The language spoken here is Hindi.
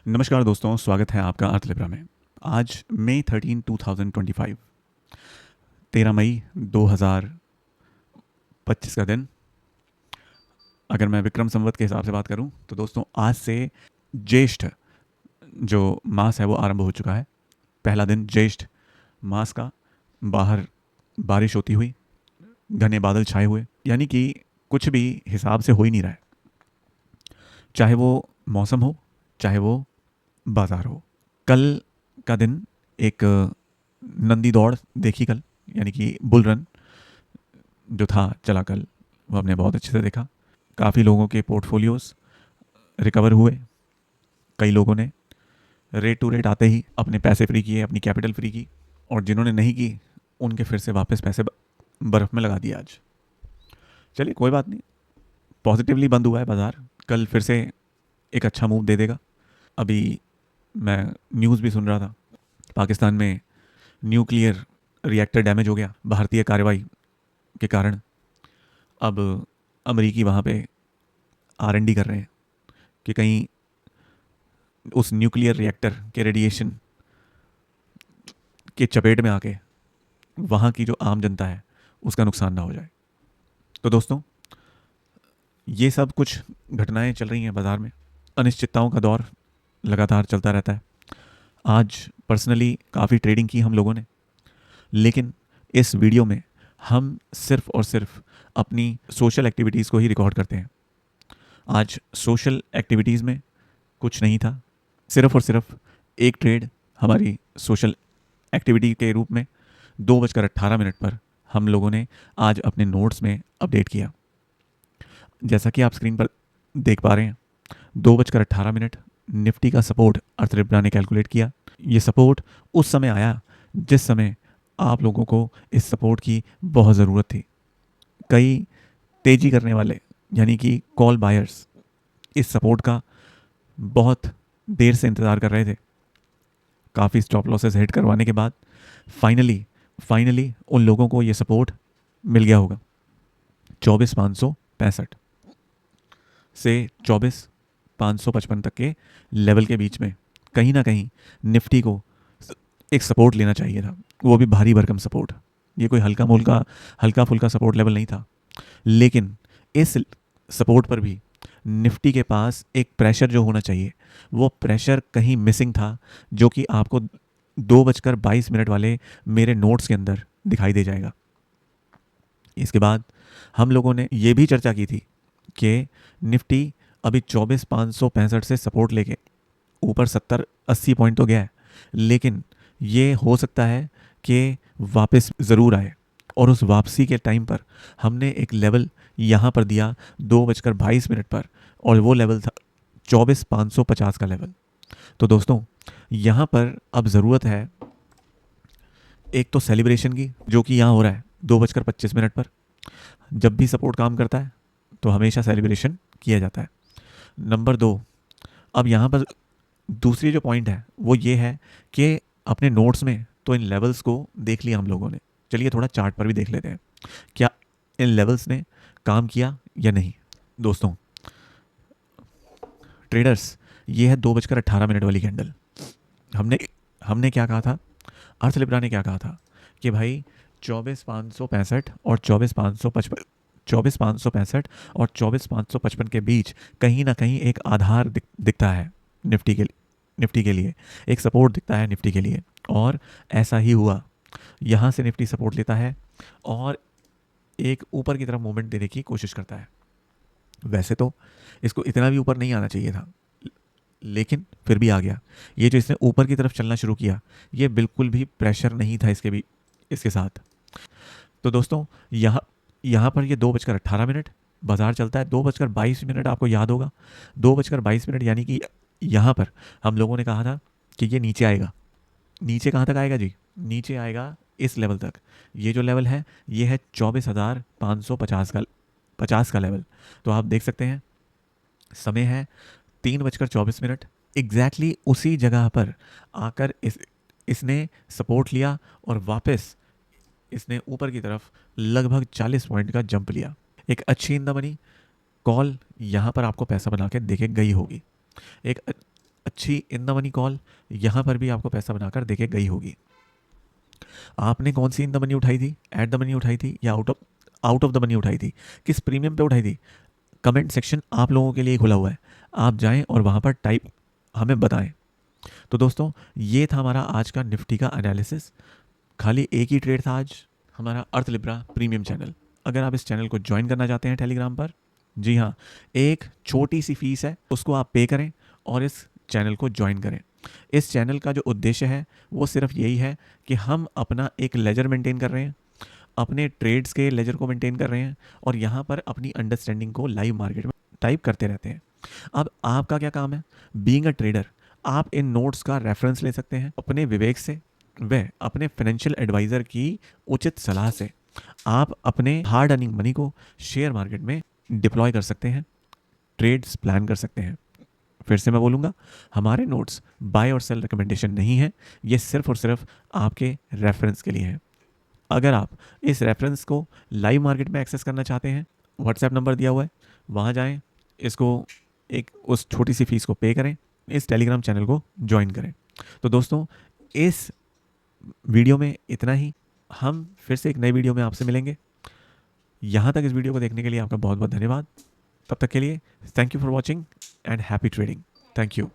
नमस्कार दोस्तों, स्वागत है आपका अर्थलिब्रा में। आज मई 13, 2025, 13 मई 2025 का दिन। अगर मैं विक्रम संवत के हिसाब से बात करूं तो दोस्तों आज से ज्येष्ठ जो मास है वो आरंभ हो चुका है। पहला दिन ज्येष्ठ मास का। बाहर बारिश होती हुई, घने बादल छाए हुए, यानी कि कुछ भी हिसाब से हो ही नहीं रहा है। चाहे वो मौसम हो, चाहे वो बाजार हो। कल का दिन एक नंदी दौड़ देखी कल, यानी कि बुल रन जो था चला कल, वो हमने बहुत अच्छे से देखा। काफ़ी लोगों के पोर्टफोलियोज रिकवर हुए। कई लोगों ने रेट टू रेट आते ही अपने पैसे फ्री किए, अपनी कैपिटल फ्री की, और जिन्होंने नहीं की उनके फिर से वापस पैसे बर्फ़ में लगा दिए आज। चलिए कोई बात नहीं, पॉजिटिवली बंद हुआ है बाज़ार। कल फिर से एक अच्छा मूव दे देगा। अभी मैं न्यूज़ भी सुन रहा था, पाकिस्तान में न्यूक्लियर रिएक्टर डैमेज हो गया भारतीय कार्रवाई के कारण। अब अमरीकी वहाँ पे R&D कर रहे हैं कि कहीं उस न्यूक्लियर रिएक्टर के रेडिएशन के चपेट में आके वहाँ की जो आम जनता है उसका नुकसान ना हो जाए। तो दोस्तों, ये सब कुछ घटनाएं चल रही हैं बाज़ार में। अनिश्चितताओं का दौर लगातार चलता रहता है। आज पर्सनली काफ़ी ट्रेडिंग की हम लोगों ने, लेकिन इस वीडियो में हम सिर्फ और सिर्फ अपनी सोशल एक्टिविटीज़ को ही रिकॉर्ड करते हैं। आज सोशल एक्टिविटीज़ में कुछ नहीं था, सिर्फ और सिर्फ एक ट्रेड हमारी सोशल एक्टिविटी के रूप में 2:18 पर हम लोगों ने आज अपने नोट्स में अपडेट किया। जैसा कि आप स्क्रीन पर देख पा रहे हैं, 2:18 निफ्टी का सपोर्ट अर्थलिब्रा ने कैलकुलेट किया। ये सपोर्ट उस समय आया जिस समय आप लोगों को इस सपोर्ट की बहुत ज़रूरत थी। कई तेजी करने वाले, यानी कि कॉल बायर्स, इस सपोर्ट का बहुत देर से इंतज़ार कर रहे थे। काफ़ी स्टॉप लॉसेस हिट करवाने के बाद फाइनली उन लोगों को ये सपोर्ट मिल गया होगा। 24,565 से 24,555 तक के लेवल के बीच में कहीं ना कहीं निफ्टी को एक सपोर्ट लेना चाहिए था, वो भी भारी भरकम सपोर्ट। ये कोई हल्का फुल्का सपोर्ट लेवल नहीं था। लेकिन इस सपोर्ट पर भी निफ्टी के पास एक प्रेशर जो होना चाहिए, वो प्रेशर कहीं मिसिंग था, जो कि आपको 2:22 वाले मेरे नोट्स के अंदर दिखाई दे जाएगा। इसके बाद हम लोगों ने ये भी चर्चा की थी कि निफ्टी अभी 24,565 से सपोर्ट लेके ऊपर 70-80 पॉइंट तो गया है, लेकिन ये हो सकता है कि वापस ज़रूर आए। और उस वापसी के टाइम पर हमने एक लेवल यहाँ पर दिया 2:22 पर, और वो लेवल था 24,550 का लेवल। तो दोस्तों, यहाँ पर अब ज़रूरत है एक तो सेलिब्रेशन की, जो कि यहाँ हो रहा है 2:25 पर। जब भी सपोर्ट काम करता है तो हमेशा सेलिब्रेशन किया जाता है। नंबर 2, अब यहाँ पर दूसरी जो पॉइंट है वो ये है कि अपने नोट्स में तो इन लेवल्स को देख लिया हम लोगों ने। चलिए थोड़ा चार्ट पर भी देख लेते हैं, क्या इन लेवल्स ने काम किया या नहीं। दोस्तों ट्रेडर्स, ये है 2:18 वाली कैंडल। हमने हमने क्या कहा था, अर्थलिब्रा ने क्या कहा था कि भाई 24,565 और 24,555 के बीच कहीं ना कहीं एक आधार दिखता है निफ्टी के लिए, एक सपोर्ट दिखता है निफ्टी के लिए। और ऐसा ही हुआ। यहाँ से निफ्टी सपोर्ट लेता है और एक ऊपर की तरफ मूवमेंट देने की कोशिश करता है। वैसे तो इसको इतना भी ऊपर नहीं आना चाहिए था, लेकिन फिर भी आ गया। ये जो इसने ऊपर की तरफ चलना शुरू किया, ये बिल्कुल भी प्रेशर नहीं था इसके साथ। तो दोस्तों, यहाँ पर ये 2:18 बाजार चलता है। 2:22 आपको याद होगा, 2:22 यानी कि यहाँ पर हम लोगों ने कहा था कि ये नीचे आएगा। नीचे कहाँ तक आएगा जी? नीचे आएगा इस लेवल तक। ये जो लेवल है ये है 24,550 का लेवल। तो आप देख सकते हैं समय है 3:24। एग्जैक्टली उसी जगह पर आकर इसने सपोर्ट लिया और वापस इसने ऊपर की तरफ लगभग 40 पॉइंट का जंप लिया। एक अच्छी इन द मनी कॉल यहाँ पर आपको पैसा बना के देके गई होगी। एक अच्छी इन द मनी कॉल यहाँ पर भी आपको पैसा बनाकर देके गई होगी। आपने कौन सी इन द मनी उठाई थी, एट द मनी उठाई थी या आउट ऑफ द मनी उठाई थी, किस प्रीमियम पे उठाई थी? कमेंट सेक्शन आप लोगों के लिए खुला हुआ है, आप जाएं और वहाँ पर टाइप हमें बताएं। तो दोस्तों ये था हमारा आज का निफ्टी का एनालिसिस। खाली एक ही ट्रेड था आज, हमारा अर्थ लिब्रा प्रीमियम चैनल। अगर आप इस चैनल को ज्वाइन करना चाहते हैं टेलीग्राम पर, जी हाँ, एक छोटी सी फीस है, उसको आप पे करें और इस चैनल को ज्वाइन करें। इस चैनल का जो उद्देश्य है वो सिर्फ यही है कि हम अपना एक लेजर मेंटेन कर रहे हैं, अपने ट्रेड्स के लेजर को मेंटेन कर रहे हैं और यहाँ पर अपनी अंडरस्टैंडिंग को लाइव मार्केट में टाइप करते रहते हैं। अब आपका क्या काम है? बीइंग अ ट्रेडर, आप इन नोट्स का रेफरेंस ले सकते हैं अपने विवेक से, व अपने फाइनेंशियल एडवाइज़र की उचित सलाह से आप अपने हार्ड अर्निंग मनी को शेयर मार्केट में डिप्लॉय कर सकते हैं, ट्रेड्स प्लान कर सकते हैं। फिर से मैं बोलूँगा, हमारे नोट्स बाय और सेल रिकमेंडेशन नहीं है, ये सिर्फ और सिर्फ आपके रेफरेंस के लिए है। अगर आप इस रेफरेंस को लाइव मार्केट में एक्सेस करना चाहते हैं, व्हाट्सएप नंबर दिया हुआ है, वहाँ जाएं, इसको एक उस छोटी सी फीस को पे करें, इस टेलीग्राम चैनल को ज्वाइन करें। तो दोस्तों इस वीडियो में इतना ही, हम फिर से एक नई वीडियो में आपसे मिलेंगे। यहाँ तक इस वीडियो को देखने के लिए आपका बहुत बहुत धन्यवाद। तब तक के लिए thank you for watching and happy trading. Thank you.